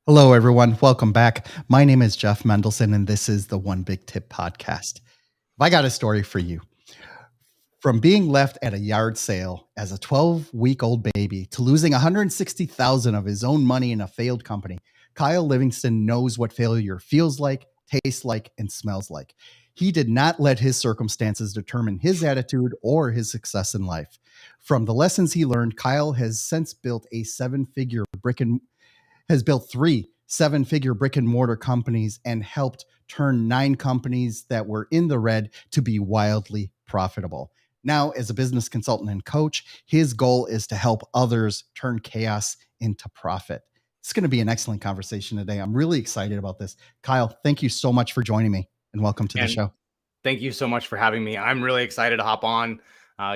Hello, everyone. Welcome back. My name is Jeff Mendelson, and this is the One Big Tip podcast. I got a story for you. From being left at a yard sale as a 12-week-old baby to losing 160,000 of his own money in a failed company, Kyle Livingston knows what failure feels like, tastes like, and smells like. He did not let his circumstances determine his attitude or his success in life. From the lessons he learned, Kyle has since built a seven-figure brick and has built three seven-figure brick and mortar companies and helped turn nine companies that were in the red to be wildly profitable. Now, as a business consultant and coach, his goal is to help others turn chaos into profit. It's going to be an excellent conversation today. I'm really excited about this. Kyle, thank you so much for joining me and welcome to the show. Thank you so much for having me. I'm really excited to hop on,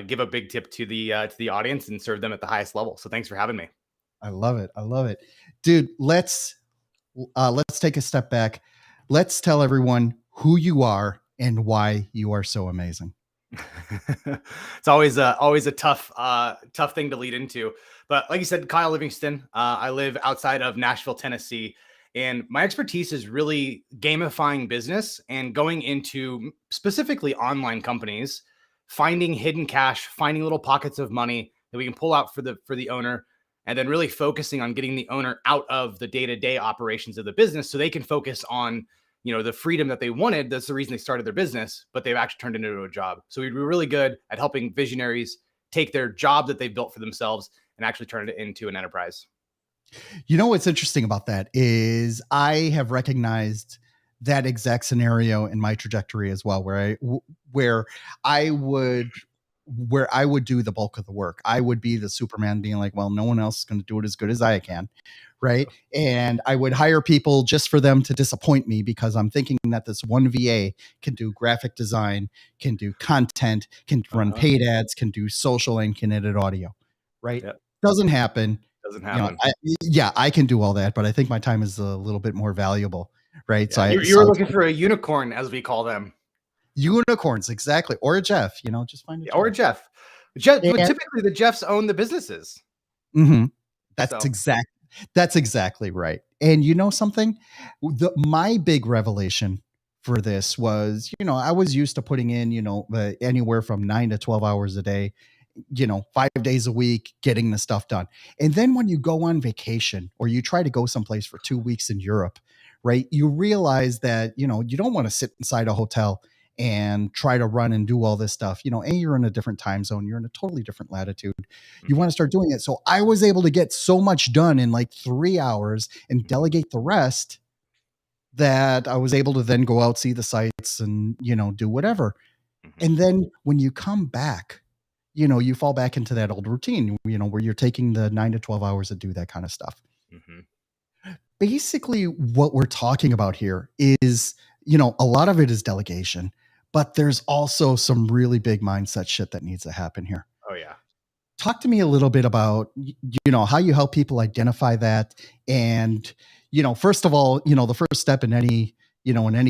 give a big tip to the audience and serve them at the highest level. So thanks for having me. I love it. I love it. Dude, let's take a step back. Let's tell everyone who you are and why you are so amazing. It's always a tough thing to lead into. But like you said, Kyle Livingston, I live outside of Nashville, Tennessee. And my expertise is really gamifying business and going into specifically online companies, finding hidden cash, finding little pockets of money that we can pull out for the owner, and then really focusing on getting the owner out of the day-to-day operations of the business so they can focus on, the freedom that they wanted. That's the reason they started their business, but they've actually turned it into a job. So we'd be really good at helping visionaries take their job that they've built for themselves and actually turn it into an enterprise. You know what's interesting about that is I have recognized that exact scenario in my trajectory as well, where I would do the bulk of the work. I would be the Superman being like, well, no one else is going to do it as good as I can. Right. And I would hire people just for them to disappoint me because I'm thinking that this one VA can do graphic design, can do content, can run paid ads, can do social, and can edit audio. Right. Yep. Doesn't happen. I can do all that, but I think my time is a little bit more valuable. Right. Yeah, so you're looking for a unicorn, as we call them. Unicorns, exactly. Or a Jeff, just find it. Or a Jeff. Typically the Jeffs own the businesses. Mm-hmm. That's exactly right. And you know something? My big revelation for this was, I was used to putting in, anywhere from 9 to 12 hours a day, 5 days a week, getting the stuff done. And then when you go on vacation or you try to go someplace for 2 weeks in Europe, right, you realize that, you don't want to sit inside a hotel and try to run and do all this stuff. You're in a different time zone. You're in a totally different latitude. You want to start doing it. So I was able to get so much done in like 3 hours and delegate the rest that I was able to then go out, see the sites and, do whatever. And then when you come back, you fall back into that old routine, where you're taking the 9 to 12 hours to do that kind of stuff. Basically, what we're talking about here is, a lot of it is delegation, but there's also some really big mindset shit that needs to happen here. Oh, yeah. Talk to me a little bit about, how you help people identify that. And, first of all, the first step in any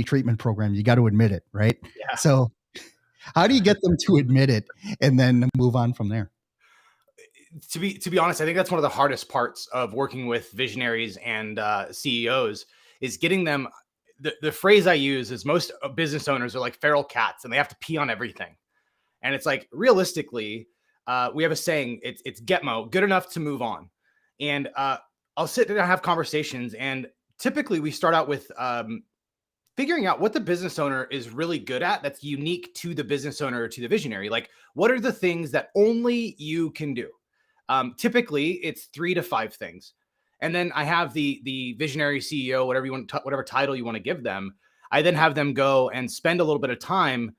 treatment program, you got to admit it, right? Yeah. So how do you get them to admit it and then move on from there? To be honest, I think that's one of the hardest parts of working with visionaries and CEOs is getting them. The phrase I use is most business owners are like feral cats and they have to pee on everything. And it's like, realistically, we have a saying, it's Getmo, good enough to move on. And I'll sit there and have conversations. And typically we start out with figuring out what the business owner is really good at that's unique to the business owner or to the visionary. Like, what are the things that only you can do? Typically it's 3 to 5 things. And then I have the visionary CEO, whatever title you want to give them. I then have them go and spend a little bit of time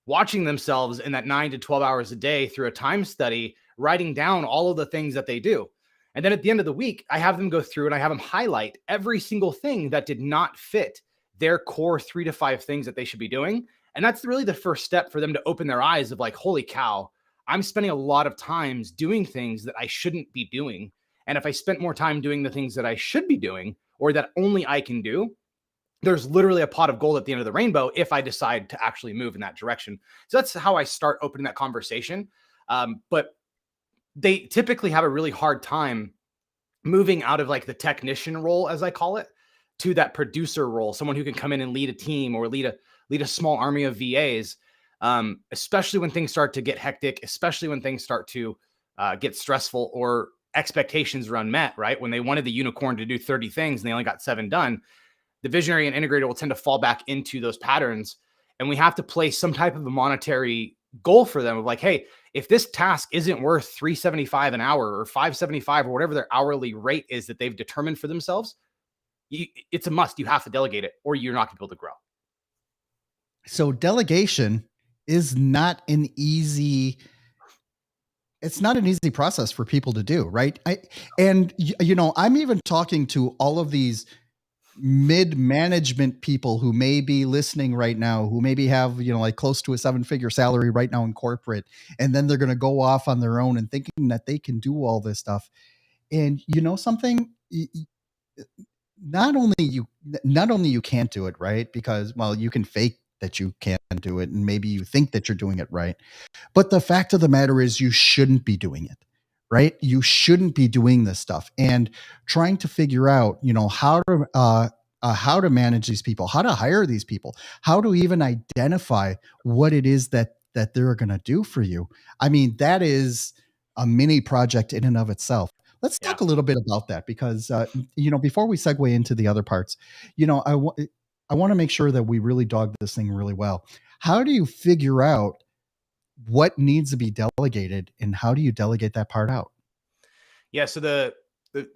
watching themselves in that 9 to 12 hours a day through a time study, writing down all of the things that they do. And then at the end of the week, I have them go through and I have them highlight every single thing that did not fit their core 3 to 5 things that they should be doing. And that's really the first step for them to open their eyes of like, holy cow, I'm spending a lot of times doing things that I shouldn't be doing. And if I spent more time doing the things that I should be doing or that only I can do, there's literally a pot of gold at the end of the rainbow if I decide to actually move in that direction. So that's how I start opening that conversation. But they typically have a really hard time moving out of like the technician role, as I call it, to that producer role, someone who can come in and lead a team or lead a small army of VAs, especially when things start to get hectic, especially when things start to get stressful or expectations are unmet, right? When they wanted the unicorn to do 30 things and they only got 7 done, the visionary and integrator will tend to fall back into those patterns. And we have to place some type of a monetary goal for them of like, hey, if this task isn't worth 375 an hour or 575 or whatever their hourly rate is that they've determined for themselves, it's a must. You have to delegate it or you're not going to be able to grow. So delegation is not an easy it's not an easy process for people to do, right? I'm even talking to all of these mid-management people who may be listening right now, who maybe have, like close to a 7-figure salary right now in corporate, and then they're going to go off on their own and thinking that they can do all this stuff. And you know something? Not only you can't do it, right? Because, well, you can fake that you can do it, and maybe you think that you're doing it right. But the fact of the matter is you shouldn't be doing it, right? You shouldn't be doing this stuff and trying to figure out, how to manage these people, how to hire these people, how to even identify what it is that they're going to do for you. I mean, that is a mini project in and of itself. Let's Yeah. talk a little bit about that because, before we segue into the other parts, I want to make sure that we really dog this thing really well. How do you figure out what needs to be delegated and how do you delegate that part out? Yeah. So the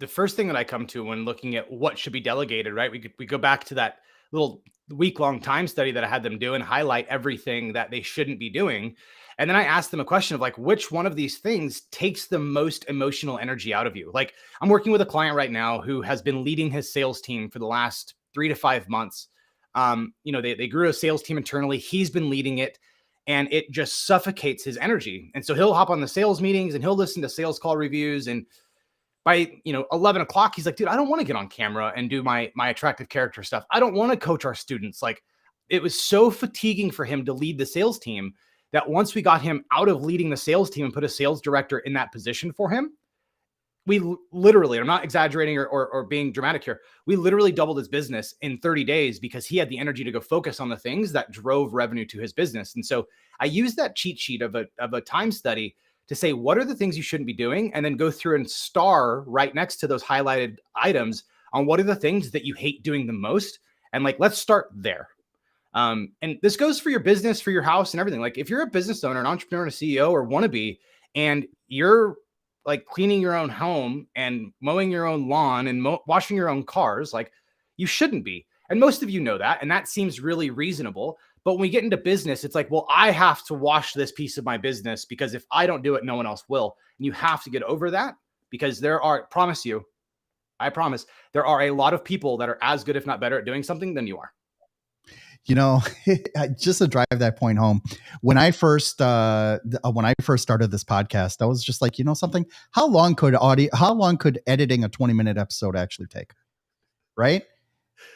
first thing that I come to when looking at what should be delegated, right? We go back to that little week-long time study that I had them do and highlight everything that they shouldn't be doing. And then I asked them a question of like, which one of these things takes the most emotional energy out of you? Like, I'm working with a client right now who has been leading his sales team for the last 3 to 5 months. They grew a sales team internally. He's been leading it and it just suffocates his energy. And so he'll hop on the sales meetings and he'll listen to sales call reviews. And by 11 o'clock, he's like, dude, I don't want to get on camera and do my attractive character stuff. I don't want to coach our students. Like, it was so fatiguing for him to lead the sales team that once we got him out of leading the sales team and put a sales director in that position for him, we literally, I'm not exaggerating or being dramatic here, we literally doubled his business in 30 days because he had the energy to go focus on the things that drove revenue to his business. And so I used that cheat sheet of a time study to say, what are the things you shouldn't be doing? And then go through and star right next to those highlighted items on what are the things that you hate doing the most. And like, let's start there. And this goes for your business, for your house and everything. Like, if you're a business owner, an entrepreneur, and a CEO or wannabe, and you're like cleaning your own home and mowing your own lawn and washing your own cars, like, you shouldn't be. And most of you know that. And that seems really reasonable. But when we get into business, it's like, well, I have to wash this piece of my business because if I don't do it, no one else will. And you have to get over that because I promise, there are a lot of people that are as good, if not better, at doing something than you are. Just to drive that point home, when I first started this podcast, I was just like, something, how long could editing a 20-minute episode actually take? Right?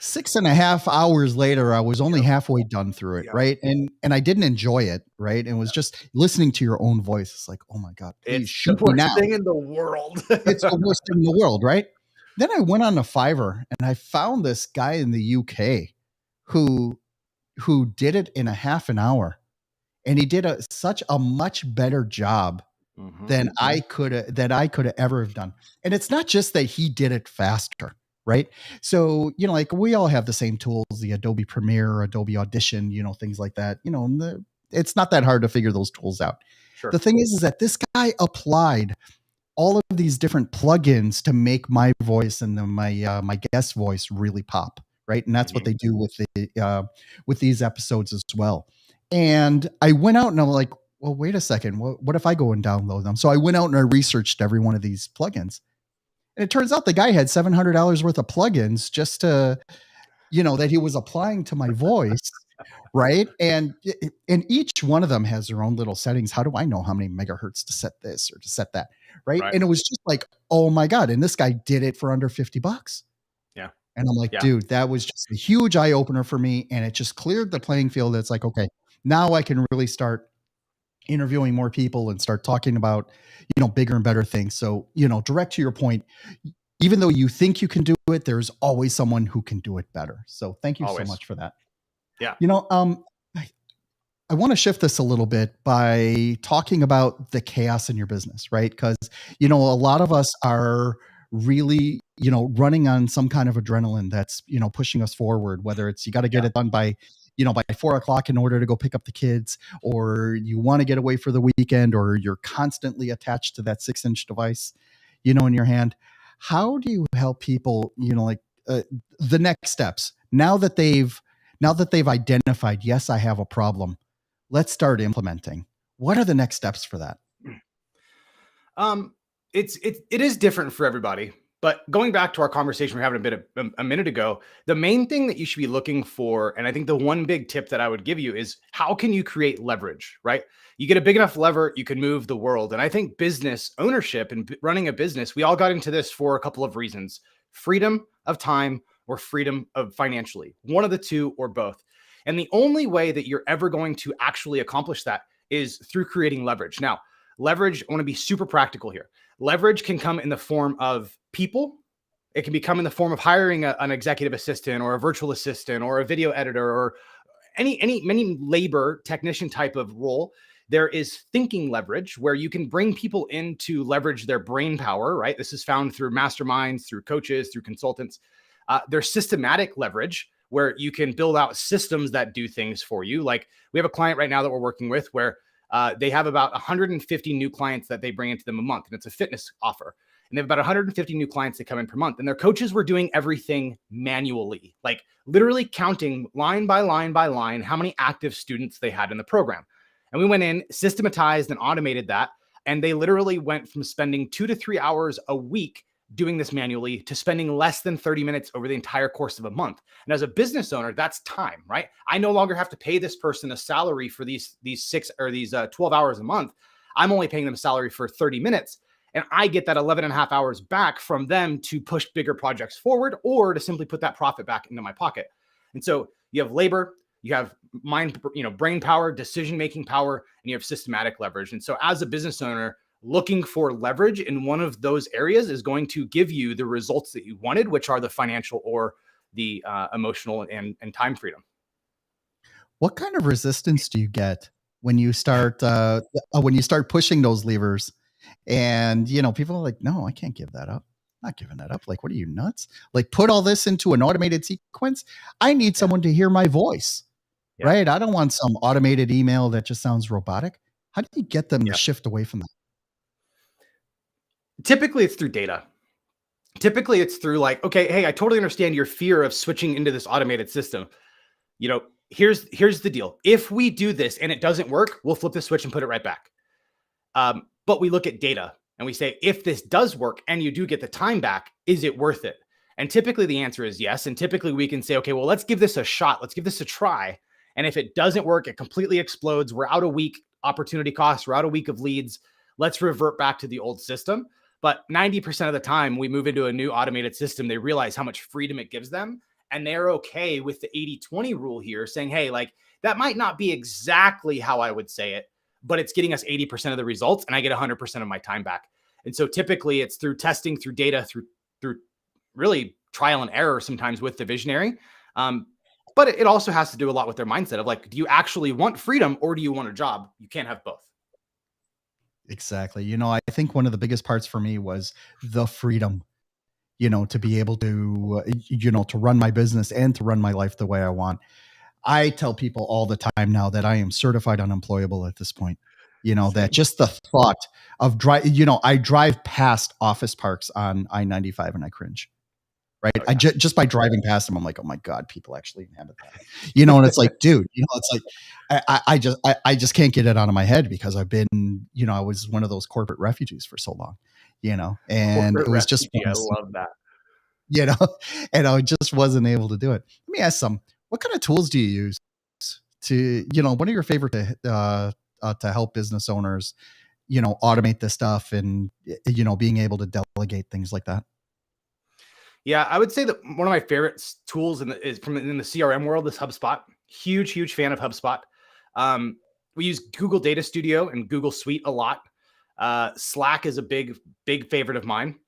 6.5 hours later, I was only halfway done through it. Yep. Right. And I didn't enjoy it. Right. And it was just listening to your own voice. It's like, oh my God, please shoot me now. It's the worst thing in the world. It's the worst thing in the world. Right. Then I went on to Fiverr and I found this guy in the UK who did it in a half an hour, and he did such a much better job than I could have ever have done. And it's not just that he did it faster, right? So, like, we all have the same tools, the Adobe Premiere, Adobe Audition, things like that. It's not that hard to figure those tools out. Sure. The thing is that this guy applied all of these different plugins to make my voice and my guest voice really pop. Right. And that's what they do with these episodes as well. And I went out and I'm like, well, wait a second. What if I go and download them? So I went out and I researched every one of these plugins. And it turns out the guy had $700 worth of plugins just to, that he was applying to my voice. Right. And each one of them has their own little settings. How do I know how many megahertz to set this or to set that? Right. And it was just like, oh my God. And this guy did it for under $50. And I'm like, dude, that was just a huge eye opener for me. And it just cleared the playing field. It's like, okay, now I can really start interviewing more people and start talking about, bigger and better things. So, direct to your point, even though you think you can do it, there's always someone who can do it better. So thank you so Always. much for that. Yeah. I, I want to shift this a little bit by talking about the chaos in your business, right? Because, a lot of us are really, running on some kind of adrenaline that's, pushing us forward, whether it's you got to get Yeah. it done by 4 o'clock in order to go pick up the kids, or you want to get away for the weekend, or you're constantly attached to that 6-inch device, in your hand. How do you help people, the next steps now that they've identified, yes, I have a problem, let's start implementing. What are the next steps for that? Um, it is different for everybody. But going back to our conversation we're having a minute ago, the main thing that you should be looking for, and I think the one big tip that I would give you is how can you create leverage, right? You get a big enough lever, you can move the world. And I think business ownership and running a business, we all got into this for a couple of reasons: freedom of time or freedom of financially, one of the two or both. And the only way that you're ever going to actually accomplish that is through creating leverage. Now, leverage, I want to be super practical here. Leverage can come in the form of people. It can become in the form of hiring an executive assistant or a virtual assistant or a video editor or many labor technician type of role. There is thinking leverage, where you can bring people in to leverage their brain power, right? This is found through masterminds, through coaches, through consultants. There's systematic leverage, where you can build out systems that do things for you. Like, we have a client right now that we're working with where they have about 150 new clients that they bring into them a month, and it's a fitness offer. And they have about 150 new clients that come in per month. And their coaches were doing everything manually, like literally counting line by line by line how many active students they had in the program. And we went in, systematized and automated that. And they literally went from spending 2 to 3 hours a week doing this manually to spending less than 30 minutes over the entire course of a month. And as a business owner, that's time, right? I no longer have to pay this person a salary for these 12 hours a month. I'm only paying them a salary for 30 minutes. And I get that 11 and a half hours back from them to push bigger projects forward, or to simply put that profit back into my pocket. And so you have labor, you have brain power, decision-making power, and you have systematic leverage. And so as a business owner, looking for leverage in one of those areas is going to give you the results that you wanted, which are the financial or the emotional and time freedom. What kind of resistance do you get when you start pushing those levers, and people are like, no, I can't give that up. I'm not giving that up. Like, what are you, nuts? Like, put all this into an automated sequence. I need Yeah. someone to hear my voice, Yeah. right? I don't want some automated email that just sounds robotic. How do you get them to Yeah. shift away from that? Typically it's through data. Typically it's through like, okay, hey, I totally understand your fear of switching into this automated system. Here's the deal. If we do this and it doesn't work, we'll flip the switch and put it right back. But we look at data and we say, if this does work and you do get the time back, is it worth it? And typically the answer is yes. And typically we can say, okay, well, let's give this a shot. Let's give this a try. And if it doesn't work, it completely explodes. We're out a week opportunity costs. We're out a week of leads. Let's revert back to the old system. But 90% of the time we move into a new automated system, they realize how much freedom it gives them. And they're okay with the 80-20 rule here, saying, hey, like, that might not be exactly how I would say it, but it's getting us 80% of the results and I get 100% of my time back. And so typically it's through testing, through data, through really trial and error sometimes with the visionary. But it also has to do a lot with their mindset of like, do you actually want freedom or do you want a job? You can't have both. Exactly. I think one of the biggest parts for me was the freedom, to be able to, to run my business and to run my life the way I want. I tell people all the time now that I am certified unemployable at this point. That Same. just the thought of I drive past office parks on I-95 and I cringe. Right. Oh yeah. Just by driving past them, I'm like, oh my God, people actually inhabit that. And it's like, dude, it's like, I just can't get it out of my head because I've been, I was one of those corporate refugees for so long, and Corporate it was just refugee. one I of those things, love that. you know, and I just wasn't able to do it. Let me ask what kind of tools do you use to, what are your favorite to help business owners, automate this stuff and, being able to delegate things like that? Yeah, I would say that one of my favorite tools is from in the CRM world is HubSpot. Huge fan of HubSpot. We use Google Data Studio and Google Suite a lot. Slack is a big favorite of mine.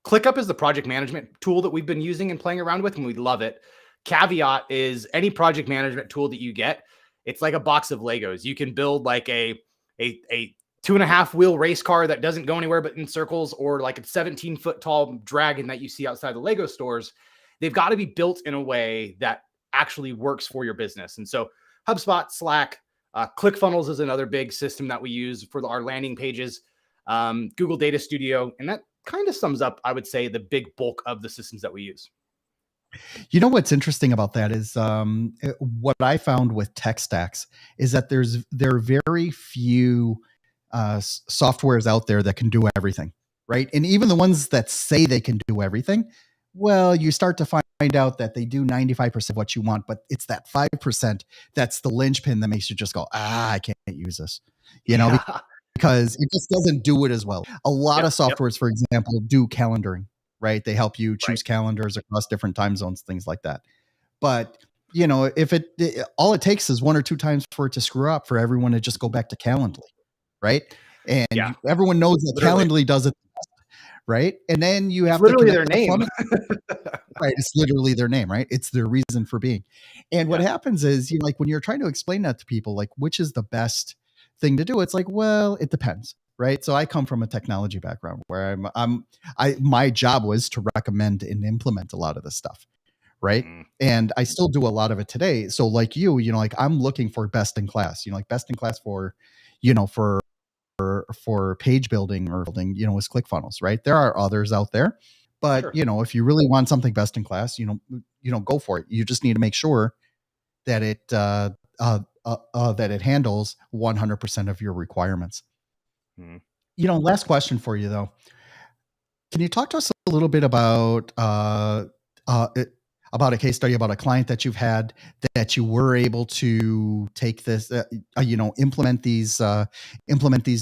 ClickUp is the project management tool that we've been using and playing around with, and we love it. Caveat is any project management tool that you get, it's like a box of Legos. You can build like a 2.5 wheel race car that doesn't go anywhere but in circles, or like a 17-foot tall dragon that you see outside the Lego stores. They've got to be built in a way that actually works for your business. And so HubSpot, Slack, ClickFunnels is another big system that we use for our landing pages, Google Data Studio, and that kind of sums up, I would say, the big bulk of the systems that we use. You know what's interesting about that is what I found with tech stacks is that there are very few softwares out there that can do everything, right? And even the ones that say they can do everything, well, you start to find out that they do 95% of what you want, but it's that 5% that's the linchpin that makes you just go, I can't use this, because it just doesn't do it as well. A lot of softwares, for example, do calendaring, right? They help you choose calendars across different time zones, things like that. But if all it takes is 1 or 2 times for it to screw up for everyone to just go back to Calendly, right? And everyone knows that Calendly does it, right? And then you have literally their name. Right. It's literally their name, right? It's their reason for being. And what happens is, like when you're trying to explain that to people, like which is the best thing to do, it's like, well, it depends, right? So I come from a technology background where my job was to recommend and implement a lot of this stuff, right? And I still do a lot of it today. So like like I'm looking for best in class, like best in class for page building or building, is ClickFunnels, right? There are others out there, but if you really want something best in class, go for it. You just need to make sure that it handles 100% of your requirements. Last question for you though. Can you talk to us a little bit about a case study about a client that you've had that you were able to take this, implement these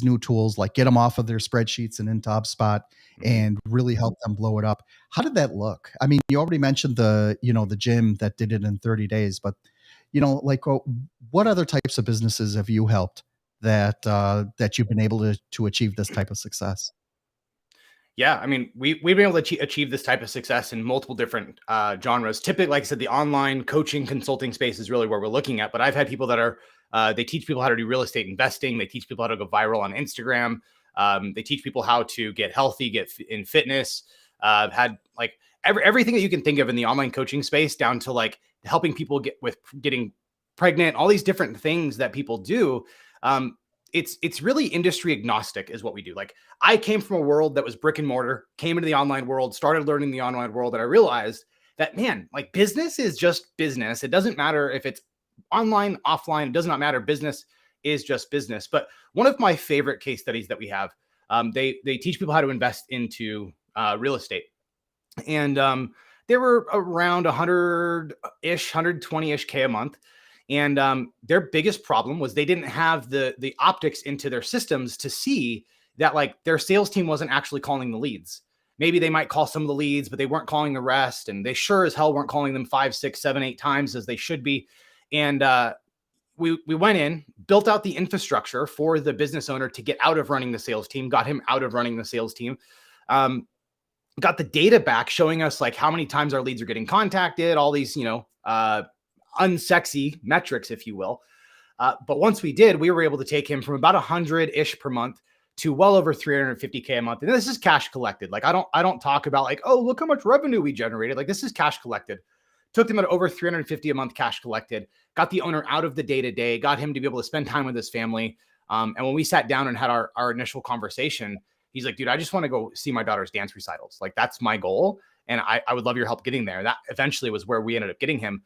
new tools, like get them off of their spreadsheets and into HubSpot and really help them blow it up? How did that look? I mean, you already mentioned the gym that did it in 30 days, but what other types of businesses have you helped that you've been able to achieve this type of success? Yeah, I mean, we've been able to achieve this type of success in multiple different genres. Typically, like I said, the online coaching consulting space is really where we're looking at. But I've had people that are, they teach people how to do real estate investing. They teach people how to go viral on Instagram. They teach people how to get healthy, get in fitness. Had like everything that you can think of in the online coaching space, down to like helping people getting pregnant, all these different things that people do. It's really industry agnostic is what we do. Like I came from a world that was brick and mortar, came into the online world, started learning the online world, and I realized that, man, like business is just business. It doesn't matter if it's online, offline, it does not matter. Business is just business. But one of my favorite case studies that we have, they teach people how to invest into real estate. And they were around 100-ish, 120-ish K a month. And their biggest problem was they didn't have the optics into their systems to see that like their sales team wasn't actually calling the leads. Maybe they might call some of the leads, but they weren't calling the rest. And they sure as hell weren't calling them 5, 6, 7, 8 times as they should be. And we went in, built out the infrastructure for the business owner to get out of running the sales team, got him out of running the sales team. Got the data back showing us like how many times our leads are getting contacted, all these, unsexy metrics, if you will. But once we did, we were able to take him from about 100-ish per month to well over 350K a month. And this is cash collected. Like I don't talk about like, oh, look how much revenue we generated. Like this is cash collected. Took them at over 350 a month cash collected, got the owner out of the day-to-day, got him to be able to spend time with his family. And when we sat down and had our initial conversation, he's like, dude, I just want to go see my daughter's dance recitals. Like that's my goal. And I would love your help getting there. That eventually was where we ended up getting him.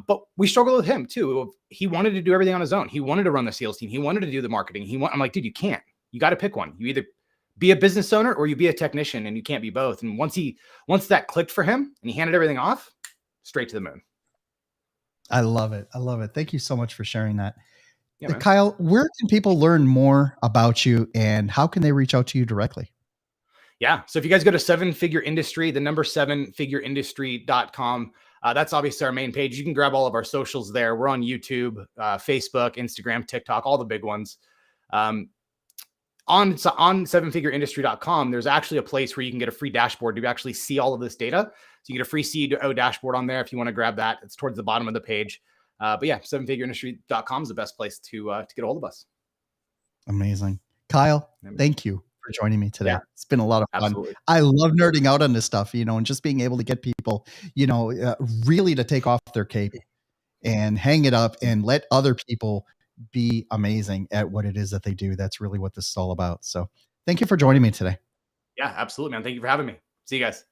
But we struggled with him too. He wanted to do everything on his own. He wanted to run the sales team. He wanted to do the marketing. I'm like, dude, you can't. You got to pick one. You either be a business owner or you be a technician, and you can't be both. And once that clicked for him and he handed everything off, straight to the moon. I love it. I love it. Thank you so much for sharing that. Yeah, Kyle, where can people learn more about you and how can they reach out to you directly? Yeah. So if you guys go to 7-Figure Industry, the number 7figureindustry.com, that's obviously our main page. You can grab all of our socials there. We're on YouTube, Facebook, Instagram, TikTok, all the big ones. on sevenfigureindustry.com, there's actually a place where you can get a free dashboard to actually see all of this data. So you get a free CEO dashboard on there if you want to grab that. It's towards the bottom of the page. But yeah, sevenfigureindustry.com is the best place to get a hold of us. Amazing. Kyle, thank you for joining me today. Yeah, it's been a lot of fun. absolutely. I love nerding out on this stuff, and just being able to get people, really to take off their cape and hang it up and let other people be amazing at what it is that they do. That's really what this is all about. So thank you for joining me today. Yeah, absolutely, man. Thank you for having me. See you guys.